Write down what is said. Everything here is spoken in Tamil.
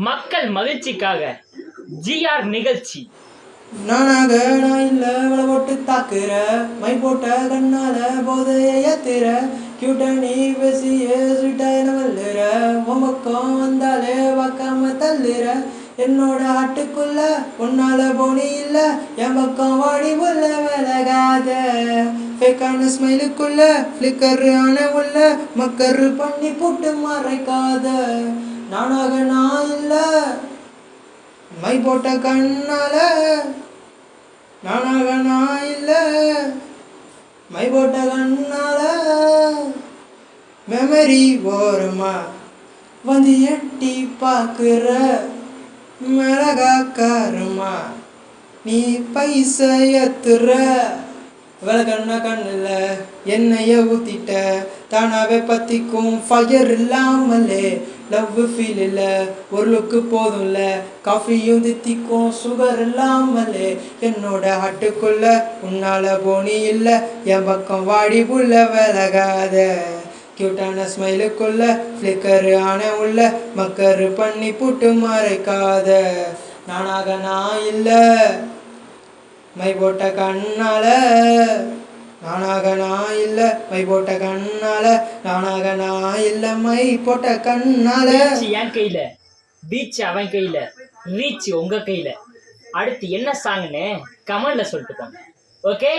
மக்கள் மகிழ்ச்சிக்காக ஜிஆர் நிகழ்ச்சி. நானாக நான் இல்ல வள போட்டு தாக்குற மை போட்ட கண்ணால போதைய ஏத்துற கியூட்ட நீ பேசிய சுட்டா என வல்லுற உன் பக்கம் வந்தாலே பார்க்காம தள்ளுற என்னோட ஆட்டுக்குள்ள உன்னால போனி இல்ல என் பக்கம் வாடி உள்ள விலகாத ஃபேக்கான ஸ்மைலுக்குள்ள ஃப்ளிக்கர் ஆன உள்ள மக்கரு பண்ணி போட்டு மறைக்காத நானாக நான் இல்ல மை போட்ட கண்ணால நானாக நான் இல்ல மை போட்ட கண்ணால மெமரி ஓரமா வந்து எட்டி பாக்குற மிளகாக்காரமா நீ பைசா ஏத்துற விளக்கண்ண கண்ணுல எண்ணெய ஊத்திட்ட தானாவே பத்திக்கும் ஃபயர் இல்லாமலே லவ் ஃபீல் இல்ல ஒரு லுக்கு போதும்ல காஃபியும் தித்திக்கும் சுகர் இல்லாமலே என்னோட ஹட்டுக்குள்ள உன்னால போனி இல்ல என் பக்கம் வாடி புள்ள விலகாத கியூட்டான ஸ்மைலுக்குள்ள ஃப்ளிக்கர் ஆன உள்ள மக்கரு பண்ணி புட்டு மறைக்காத நானாக நான் இல்ல மை போட்ட கண்ணால நானாக நான் இல்ல மை போட்ட கண்ணால நானாக நான் இல்ல மை போட்ட கண்ணால. என் கையில பீச் அவன் கையில ரீச் உங்க கையில. அடுத்து என்ன சாங்னு கமெண்ட்ல சொல்லிட்டு போங்க. ஓகே.